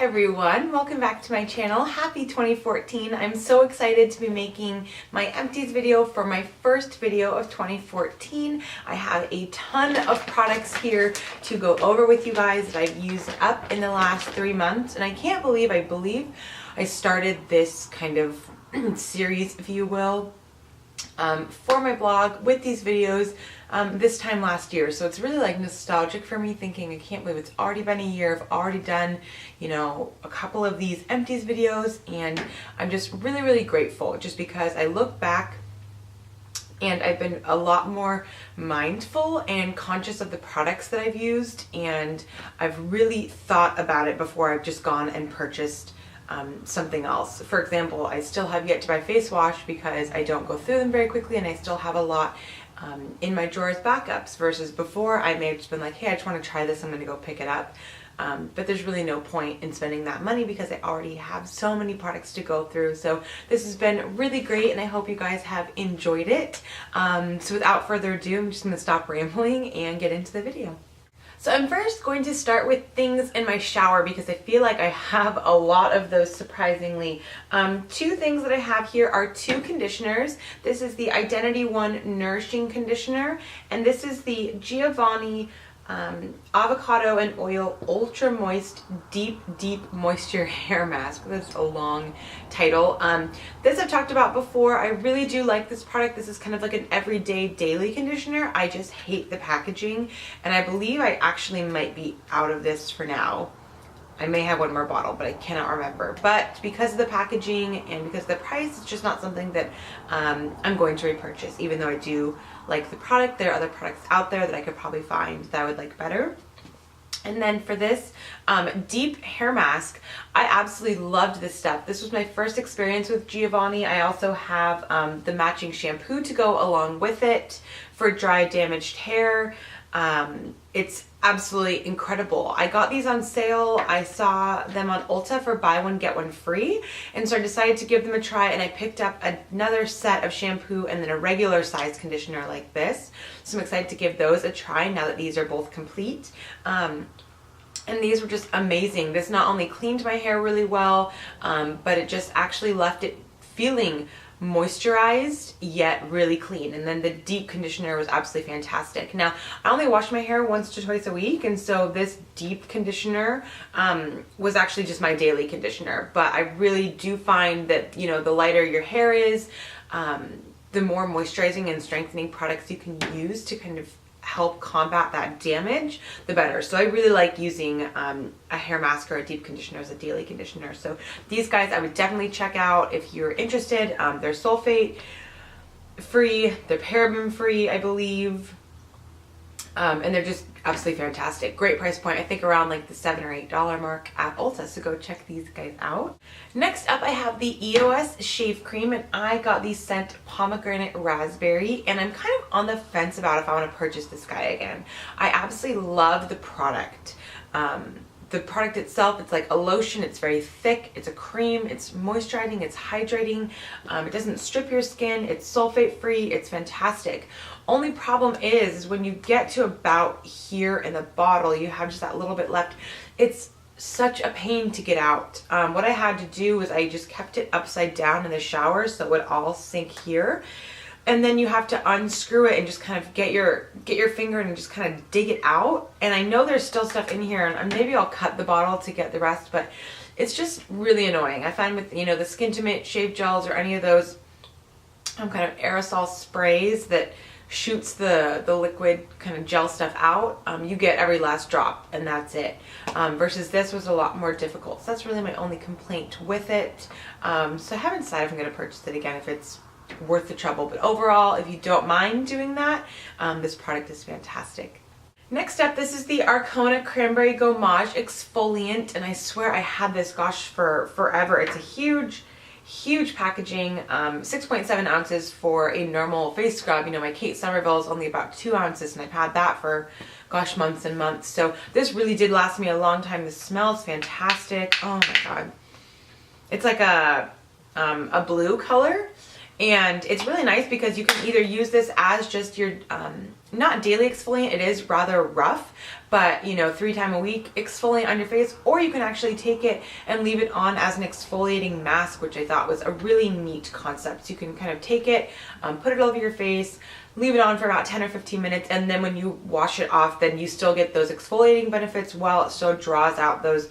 everyone, welcome back to my channel. Happy 2014. I'm so excited to be making my empties video for my first video of 2014. I have a ton of products here to go over with you guys that I've used up in the last 3 months, and I can't believe I started this kind of series, if you will, for my blog with these videos this time last year. So it's really like nostalgic for me, thinking I can't believe it's already been a year. I've already done, you know, a couple of these empties videos, and I'm just really grateful just because I look back and I've been a lot more mindful and conscious of the products that I've used, and I've really thought about it before I've just gone and purchased something else. For example, I still have yet to buy face wash because I don't go through them very quickly, and I still have a lot in my drawers backups, versus before I may have just been like, hey, I just want to try this, I'm going to go pick it up. But there's really no point in spending that money because I already have so many products to go through. So this has been really great, and I hope you guys have enjoyed it. So without further ado, I'm just going to stop rambling and get into the video. So I'm first going to start with things in my shower because I feel like I have a lot of those, surprisingly. Two things that I have here are two conditioners. This is the Identity One Nourishing Conditioner, and this is the Giovanni Avocado and Oil Ultra Moist Deep Moisture Hair Mask. That's a long title. This I've talked about before. I really do like this product. This is kind of like an everyday daily conditioner. I just hate the packaging, and I believe I actually might be out of this for now. I may have one more bottle, but I cannot remember. But because of the packaging and because of the price, it's just not something that I'm going to repurchase, even though I do like the product. There are other products out there that I could probably find that I would like better. And then for this deep hair mask, I absolutely loved this stuff. This was my first experience with Giovanni. I also have the matching shampoo to go along with it for dry, damaged hair. It's absolutely incredible. I got these on sale. I saw them on Ulta for buy one get one free, and so I decided to give them a try, and I picked up another set of shampoo and then a regular size conditioner like this. So I'm excited to give those a try now that these are both complete. And these were just amazing. This not only cleaned my hair really well, but it just actually left it feeling moisturized yet really clean. And then the deep conditioner was absolutely fantastic. Now, I only wash my hair once to twice a week, and so this deep conditioner was actually just my daily conditioner. But I really do find that, you know, the lighter your hair is, the more moisturizing and strengthening products you can use to kind of help combat that damage, the better. So I really like using a hair mask or a deep conditioner as a daily conditioner. So these guys I would definitely check out if you're interested. They're sulfate free, they're paraben free, I believe, and they're just absolutely fantastic. Great price point. I think around like the $7 or $8 mark at Ulta, so go check these guys out. Next up, I have the EOS Shave Cream, and I got the scent Pomegranate Raspberry, and I'm kind of on the fence about if I want to purchase this guy again. I absolutely love the product. The product itself, it's like a lotion, it's very thick, it's a cream, it's moisturizing, it's hydrating, it doesn't strip your skin, it's sulfate free, it's fantastic. Only problem is when you get to about here in the bottle, you have just that little bit left. It's such a pain to get out. What I had to do was I just kept it upside down in the shower so it would all sink here. And then you have to unscrew it and just kind of get your finger and just kind of dig it out. And I know there's still stuff in here, and maybe I'll cut the bottle to get the rest, but it's just really annoying. I find with, you know, the Skin to Mint shave gels or any of those kind of aerosol sprays that shoots the liquid kind of gel stuff out, you get every last drop and that's it. Versus this was a lot more difficult. So that's really my only complaint with it. So I haven't decided if I'm going to purchase it again, if it's worth the trouble. But overall, if you don't mind doing that, this product is fantastic. Next up, this is the Arcona Cranberry Gommage Exfoliant, and I swear I had this, gosh, for forever. It's a huge packaging, 6.7 ounces for a normal face scrub. You know, my Kate Somerville is only about 2 ounces, and I've had that for, gosh, months and months. So this really did last me a long time. The smell is fantastic. Oh my God. It's like a blue color, And it's really nice because you can either use this as just your, not daily exfoliant, it is rather rough, but you know, 3 times a week exfoliant on your face, or you can actually take it and leave it on as an exfoliating mask, which I thought was a really neat concept. So you can kind of take it, put it over your face, leave it on for about 10 or 15 minutes, and then when you wash it off, then you still get those exfoliating benefits while it still draws out those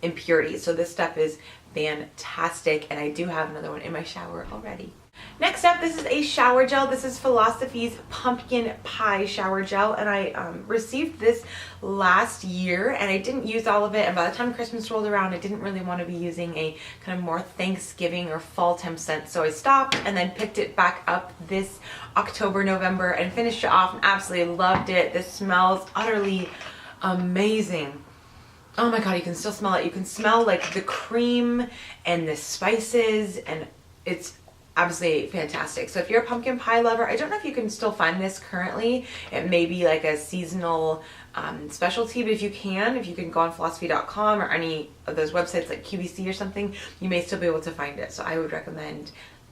impurities. So this stuff is fantastic, and I do have another one in my shower already. Next up, this is a shower gel. This is Philosophy's Pumpkin Pie Shower Gel, and I received this last year, and I didn't use all of it, and by the time Christmas rolled around, I didn't really want to be using a kind of more Thanksgiving or fall temp scent, so I stopped and then picked it back up this October, November, and finished it off and absolutely loved it. This smells utterly amazing. Oh my god, you can still smell it. You can smell like the cream and the spices, and it's absolutely fantastic. So if you're a pumpkin pie lover, I don't know if you can still find this currently. It may be like a seasonal specialty, but if you can go on philosophy.com or any of those websites like QVC or something, you may still be able to find it. So I would recommend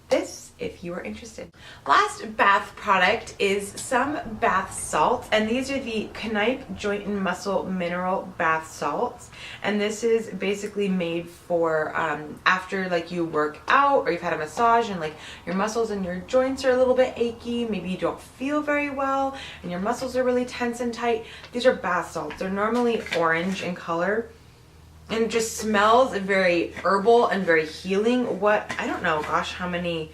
this if you are interested. Last bath product is some bath salts, and these are the Knipe Joint and Muscle Mineral Bath Salts, and this is basically made for after like you work out or you've had a massage and like your muscles and your joints are a little bit achy, maybe you don't feel very well and your muscles are really tense and tight. These are bath salts. They're normally orange in color, and it just smells very herbal and very healing. I don't know, gosh, how many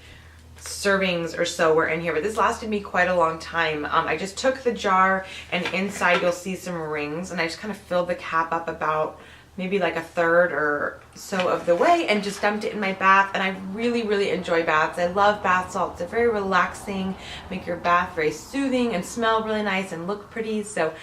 servings or so were in here, but this lasted me quite a long time. I just took the jar, and inside you'll see some rings, and I just kind of filled the cap up about maybe like a third or so of the way and just dumped it in my bath, and I really, really enjoy baths. I love bath salts. They're very relaxing, make your bath very soothing and smell really nice and look pretty. So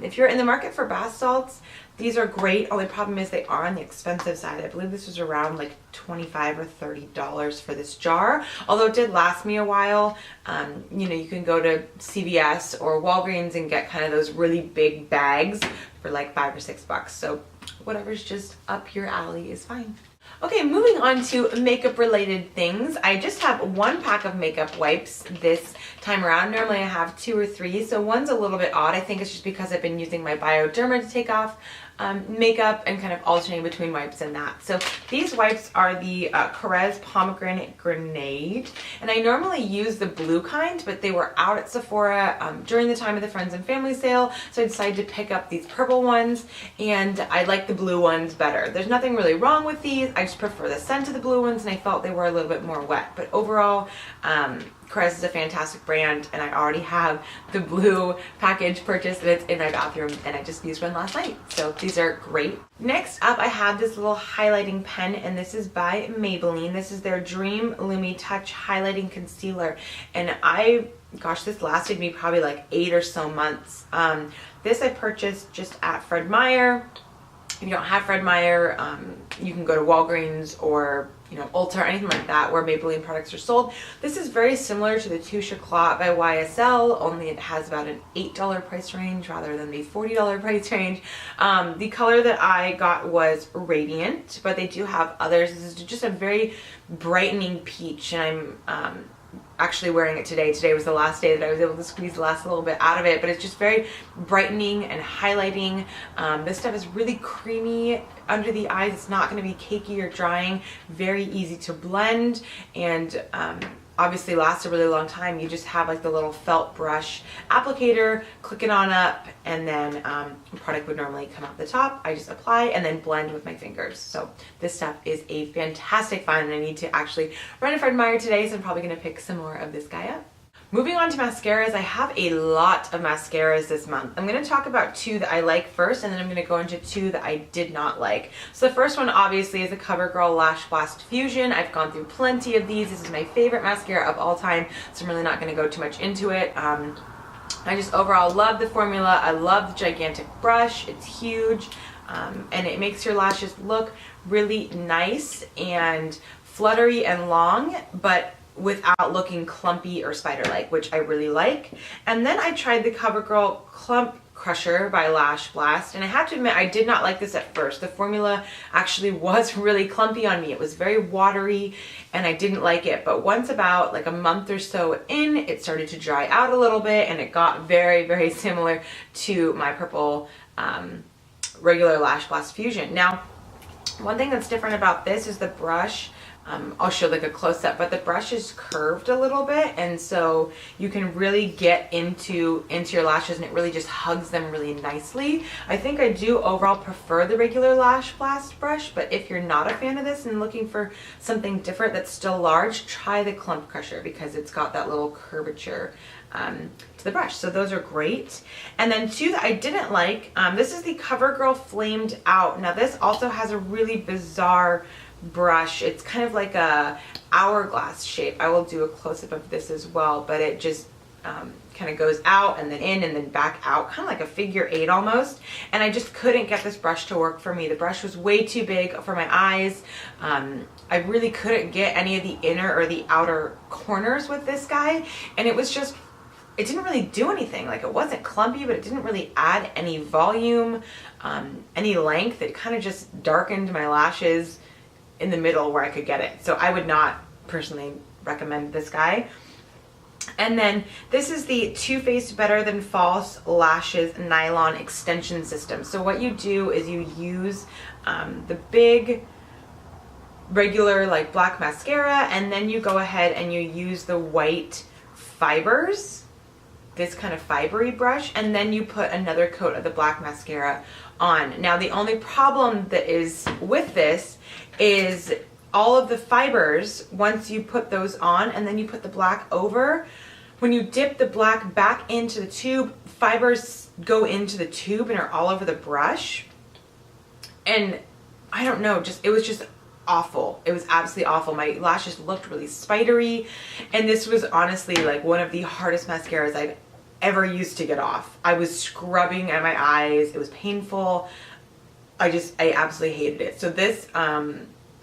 if you're in the market for bath salts, these are great. Only problem is they are on the expensive side. I believe this was around like $25 or $30 for this jar, although it did last me a while. You know, you can go to CVS or Walgreens and get kind of those really big bags for like $5 or $6. So whatever's just up your alley is fine. Okay, moving on to makeup related things. I just have 1 pack of makeup wipes this time around. Normally I have 2 or 3, so one's a little bit odd. I think it's just because I've been using my Bioderma to take off makeup and kind of alternating between wipes and that. So these wipes are the Carez Pomegranate Grenade, and I normally use the blue kind, but they were out at Sephora during the time of the Friends and Family sale, so I decided to pick up these purple ones, and I like the blue ones better. There's nothing really wrong with these, I just prefer the scent of the blue ones, and I felt they were a little bit more wet. But overall, Carez is a fantastic brand, and I already have the blue package purchased, and it's in my bathroom, and I just used one last night. So these are great. Next up, I have this little highlighting pen, and this is by Maybelline. This is their Dream Lumi Touch Highlighting Concealer, and gosh, this lasted me probably like 8 or so months. This I purchased just at Fred Meyer. If you don't have Fred Meyer, you can go to Walgreens or Ulta or anything like that where Maybelline products are sold. This is very similar to the Touche Eclat by YSL, only it has about an $8 price range rather than the $40 price range. The color that I got was Radiant, but they do have others. This is just a very brightening peach, and I'm actually wearing it today. Today was the last day that I was able to squeeze the last little bit out of it, but it's just very brightening and highlighting. This stuff is really creamy under the eyes. It's not going to be cakey or drying. Very easy to blend, and obviously lasts a really long time. You just have like the little felt brush applicator, click it on up, and then the product would normally come out the top. I just apply and then blend with my fingers. So this stuff is a fantastic find, and I need to actually run to Fred Meyer today, so I'm probably going to pick some more of this guy up. Moving on to mascaras, I have a lot of mascaras this month. I'm going to talk about 2 that I like first, and then I'm going to go into 2 that I did not like. So the first one obviously is the CoverGirl Lash Blast Fusion. I've gone through plenty of these. This is my favorite mascara of all time, so I'm really not going to go too much into it. I just overall love the formula. I love the gigantic brush. It's huge, and it makes your lashes look really nice and fluttery and long, but without looking clumpy or spider-like, which I really like. And then I tried the CoverGirl Clump Crusher by Lash Blast, and I have to admit I did not like this at first. The formula actually was really clumpy on me. It was very watery and I didn't like it, but once about like a month or so in, it started to dry out a little bit and it got very, very similar to my purple regular Lash Blast Fusion. Now, one thing that's different about this is the brush. I'll show like a close-up, but the brush is curved a little bit, and so you can really get into your lashes and it really just hugs them really nicely. I think I do overall prefer the regular Lash Blast brush, but if you're not a fan of this and looking for something different that's still large, try the Clump Crusher because it's got that little curvature to the brush. So those are great. And then two that I didn't like, this is the CoverGirl Flamed Out. Now this also has a really bizarre brush. It's kind of like a hourglass shape. I will do a close-up of this as well, but it just kind of goes out and then in and then back out, kind of like a figure 8 almost. And I just couldn't get this brush to work for me. The brush was way too big for my eyes. I really couldn't get any of the inner or the outer corners with this guy, and it was just, it didn't really do anything. Like, it wasn't clumpy, but it didn't really add any volume, any length. It kind of just darkened my lashes in the middle where I could get it. So I would not personally recommend this guy. And then this is the Too Faced Better Than False Lashes Nylon Extension System. So what you do is you use the big regular like black mascara, and then you go ahead and you use the white fibers, this kind of fibery brush, and then you put another coat of the black mascara on. Now the only problem that is with this is all of the fibers, once you put those on and then you put the black over, when you dip the black back into the tube, fibers go into the tube and are all over the brush. And I don't know, it was just awful. It was absolutely awful. My lashes looked really spidery, and this was honestly like one of the hardest mascaras I've ever used to get off. I was scrubbing at my eyes. It was painful. I absolutely hated it. So this,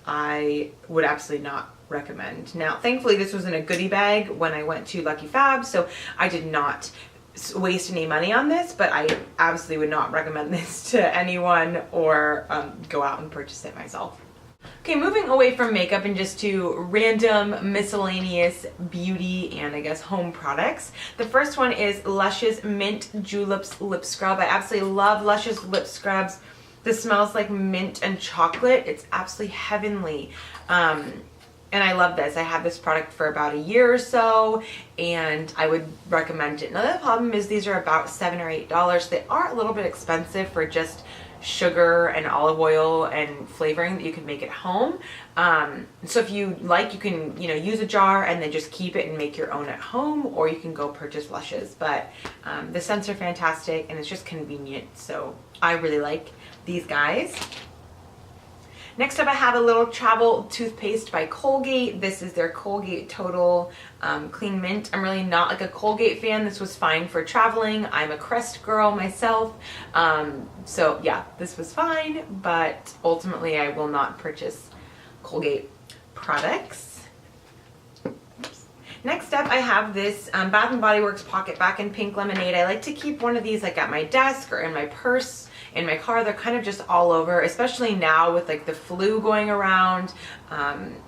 I would absolutely not recommend. Now, thankfully, this was in a goodie bag when I went to Lucky Fab, so I did not waste any money on this, but I absolutely would not recommend this to anyone or go out and purchase it myself. Okay, moving away from makeup and just to random miscellaneous beauty and I guess home products. The first one is Lush's Mint Juleps Lip Scrub. I absolutely love Lush's lip scrubs. This smells like mint and chocolate. It's absolutely heavenly. And I love this. I have this product for about a year or so, and I would recommend it. Now the problem is these are about $7 or $8. They are a little bit expensive for just sugar and olive oil and flavoring that you can make at home. So if you like, you can, use a jar and then just keep it and make your own at home, or you can go purchase Lush's. But the scents are fantastic and it's just convenient. So I really like these guys. Next up, I have a little travel toothpaste by Colgate. This is their Colgate Total Clean Mint. I'm really not like a Colgate fan. This was fine for traveling. I'm a Crest girl myself. So yeah, this was fine, but ultimately I will not purchase Colgate products. Next up, I have this Bath & Body Works Pocket Back in Pink Lemonade. I like to keep one of these like at my desk or in my purse, in my car. They're kind of just all over, especially now with like the flu going around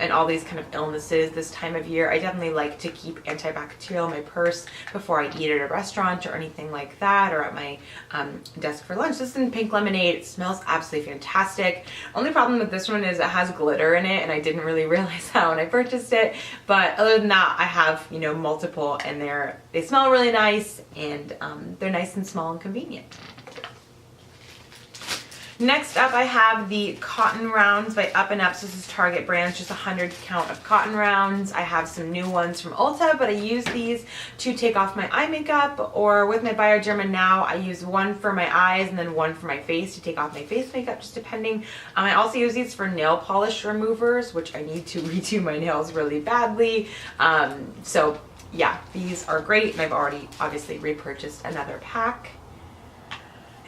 and all these kind of illnesses this time of year. I definitely like to keep antibacterial in my purse before I eat at a restaurant or anything like that, or at my desk for lunch. This is in Pink Lemonade. It smells absolutely fantastic. Only problem with this one is it has glitter in it, and I didn't really realize that when I purchased it. But other than that, I have multiple, and they smell really nice, and they're nice and small and convenient. Next up, I have the Cotton Rounds by Up & Up. So this is Target brands, just 100 count of cotton rounds. I have some new ones from Ulta, but I use these to take off my eye makeup, or with my Bioderma now, I use one for my eyes and then one for my face to take off my face makeup, just depending. I also use these for nail polish removers, which I need to redo my nails really badly. So yeah, these are great, and I've already obviously repurchased another pack.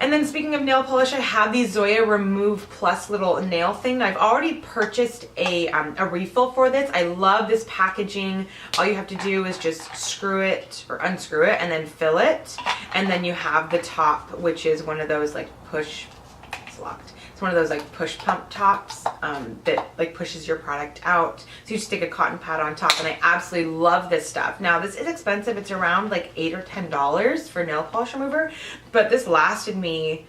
And then speaking of nail polish, I have the Zoya Remove Plus little nail thing. I've already purchased a refill for this. I love this packaging. All you have to do is just screw it or unscrew it and then fill it. And then you have the top, which is one of those like push, it's locked. It's one of those like push pump tops that like pushes your product out. So you stick a cotton pad on top, and I absolutely love this stuff. Now this is expensive. It's around like $8 or $10 for nail polish remover, but this lasted me,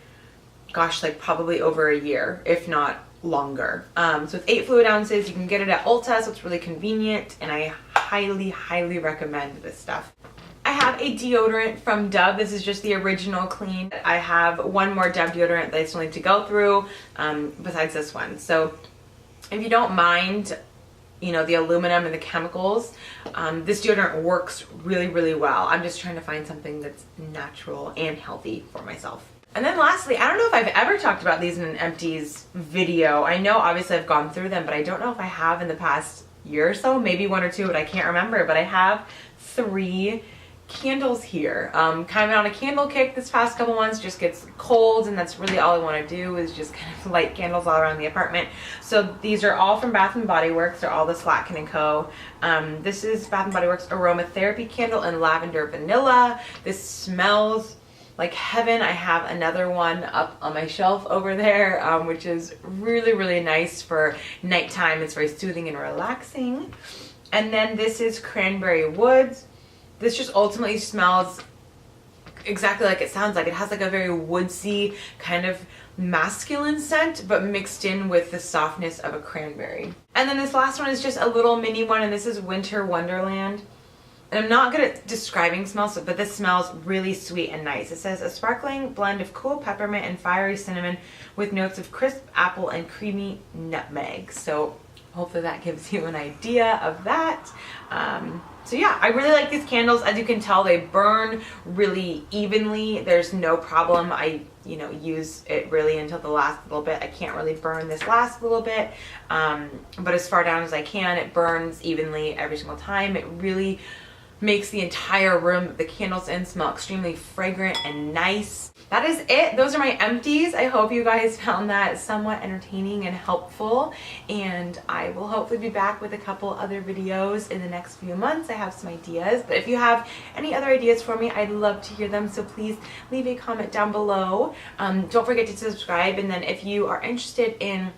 gosh, like probably over a year, if not longer. So it's 8 fluid ounces. You can get it at Ulta, so it's really convenient, and I highly, highly recommend this stuff. I have a deodorant from Dove. This is just the original clean. I have one more Dove deodorant that I still need to go through besides this one. So if you don't mind, you know, the aluminum and the chemicals, this deodorant works really, really well. I'm just trying to find something that's natural and healthy for myself. And then lastly, I don't know if I've ever talked about these in an Empties video. I know obviously I've gone through them, but I don't know if I have in the past year or so, maybe 1 or 2, but I can't remember. But I have 3 candles here. Kind of on a candle kick this past couple months, just gets cold, and that's really all I want to do is just kind of light candles all around the apartment. So these are all from Bath & Body Works. They're all the Slatkin & Co. This is Bath & Body Works Aromatherapy Candle in Lavender Vanilla. This smells like heaven. I have another one up on my shelf over there, which is really, really nice for nighttime. It's very soothing and relaxing. And then this is Cranberry Woods. This just ultimately smells exactly like it sounds like. It has like a very woodsy kind of masculine scent, but mixed in with the softness of a cranberry. And then this last one is just a little mini one, and this is Winter Wonderland. And I'm not good at describing smells, but this smells really sweet and nice. It says a sparkling blend of cool peppermint and fiery cinnamon with notes of crisp apple and creamy nutmeg. So hopefully that gives you an idea of that. So yeah, I really like these candles. As you can tell, they burn really evenly. There's no problem. I, you know, use it really until the last little bit. I can't really burn this last little bit, but as far down as I can, it burns evenly every single time. It really makes the entire room that the candles in smell extremely fragrant and nice. That is it. Those are my empties. I hope you guys found that somewhat entertaining and helpful, and I will hopefully be back with a couple other videos in the next few months. I have some ideas, but if you have any other ideas for me, I'd love to hear them, so please leave a comment down below. Don't forget to subscribe, and then if you are interested in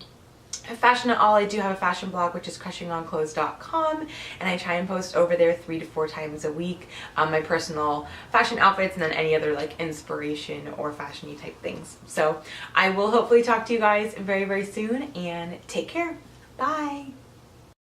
fashion at all, I do have a fashion blog, which is crushingonclothes.com, and I try and post over there 3 to 4 times a week, my personal fashion outfits and then any other like inspiration or fashion-y type things. So I will hopefully talk to you guys very, very soon, and take care. Bye.